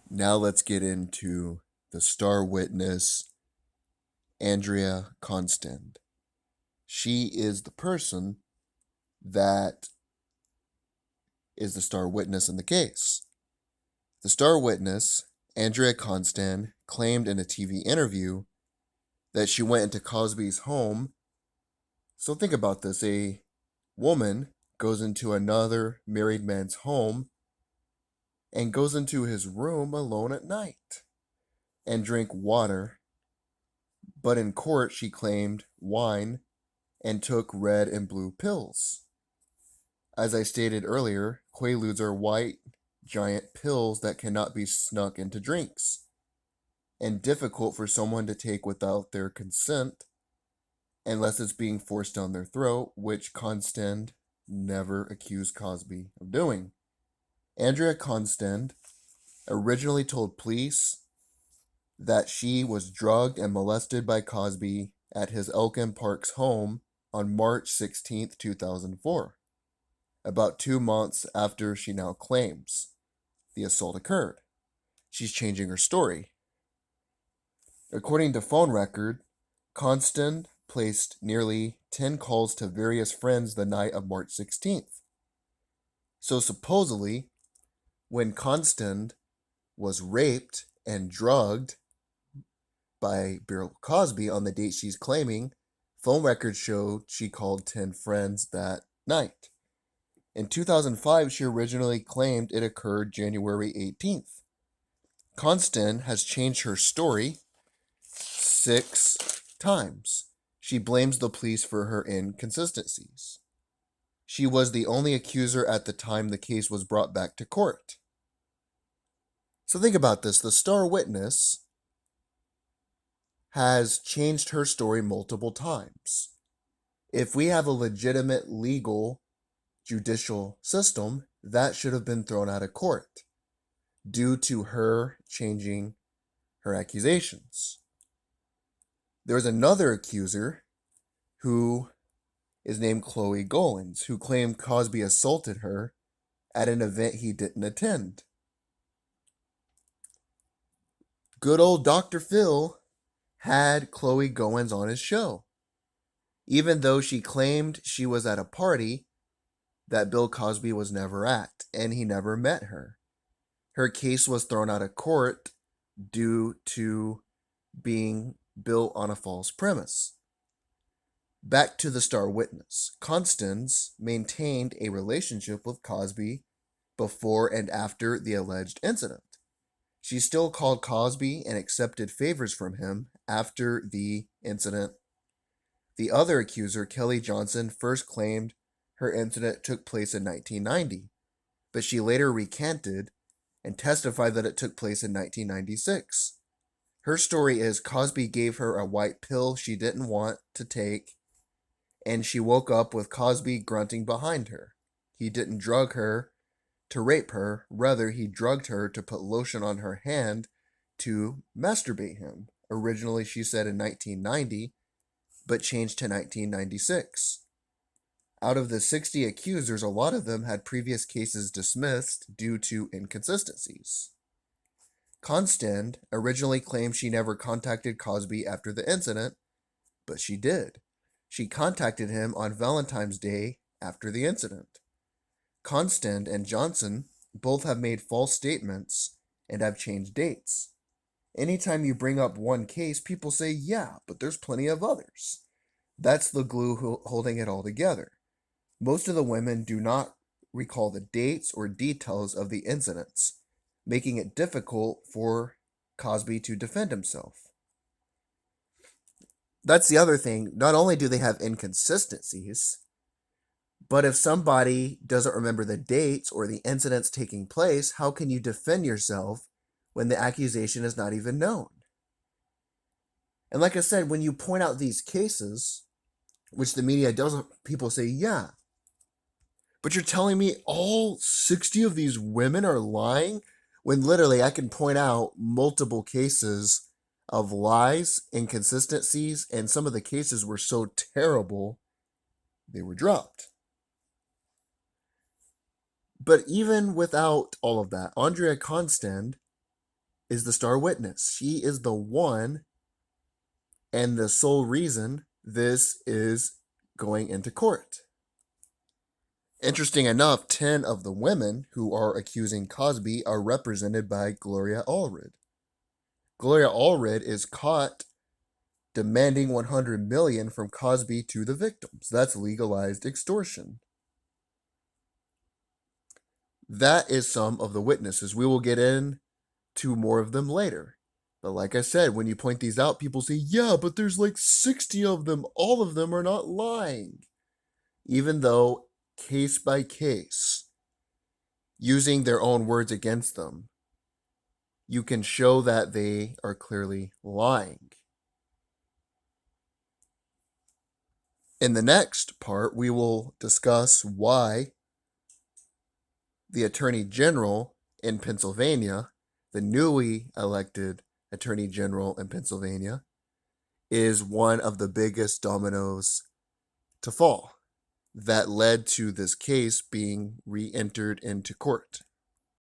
Now let's get into the star witness, Andrea Constand. She is the person that is the star witness in the case. The star witness, Andrea Constand, claimed in a TV interview that she went into Cosby's home. So think about this. A woman goes into another married man's home and goes into his room alone at night and drink water, but in court she claimed wine and took red and blue pills. As I stated earlier, Quaaludes are white, giant pills that cannot be snuck into drinks and difficult for someone to take without their consent unless it's being forced down their throat, which Constand never accused Cosby of doing. Andrea Constand originally told police that she was drugged and molested by Cosby at his Elkin Park's home on March 16th, 2004, about 2 months after she now claims the assault occurred. She's changing her story. According to phone record, Constand placed nearly 10 calls to various friends the night of March 16th. So supposedly, when Constand was raped and drugged by Bill Cosby on the date she's claiming, phone records showed she called 10 friends that night. In 2005, she originally claimed it occurred January 18th. Constand has changed her story 6 times. She blames the police for her inconsistencies. She was the only accuser at the time the case was brought back to court. So think about this. The star witness has changed her story multiple times. If we have a legitimate legal judicial system, that should have been thrown out of court due to her changing her accusations. There's another accuser who is named Chloe Goins, who claimed Cosby assaulted her at an event he didn't attend. Good old Dr. Phil had Chloe Goins on his show, even though she claimed she was at a party that Bill Cosby was never at, and he never met her. Her case was thrown out of court due to being built on a false premise. Back to the star witness. Constance maintained a relationship with Cosby before and after the alleged incident. She still called Cosby and accepted favors from him after the incident. The other accuser, Kelly Johnson, first claimed her incident took place in 1990, but she later recanted and testified that it took place in 1996. Her story is Cosby gave her a white pill she didn't want to take, and she woke up with Cosby grunting behind her. He didn't drug her to rape her, rather, he drugged her to put lotion on her hand to masturbate him. Originally, she said in 1990, but changed to 1996. Out of the 60 accusers, a lot of them had previous cases dismissed due to inconsistencies. Constand originally claimed she never contacted Cosby after the incident, but she did. She contacted him on Valentine's Day after the incident. Constand and Johnson both have made false statements and have changed dates. Anytime you bring up one case, people say, yeah, but there's plenty of others. That's the glue holding it all together. Most of the women do not recall the dates or details of the incidents, making it difficult for Cosby to defend himself. That's the other thing. Not only do they have inconsistencies, but if somebody doesn't remember the dates or the incidents taking place, how can you defend yourself when the accusation is not even known? And like I said, when you point out these cases, which the media doesn't, people say, yeah, but you're telling me all 60 of these women are lying? When literally I can point out multiple cases of lies, inconsistencies, and some of the cases were so terrible, they were dropped. But even without all of that, Andrea Constand is the star witness. She is the one and the sole reason this is going into court. Interesting enough, 10 of the women who are accusing Cosby are represented by Gloria Allred. Gloria Allred is caught demanding $100 million from Cosby to the victims. That's legalized extortion. That is some of the witnesses. We will get into more of them later. But like I said, when you point these out, people say, yeah, but there's like 60 of them. All of them are not lying. Even though, case by case, using their own words against them, you can show that they are clearly lying. In the next part, we will discuss why the Attorney General in Pennsylvania, the newly elected Attorney General in Pennsylvania, is one of the biggest dominoes to fall that led to this case being re-entered into court.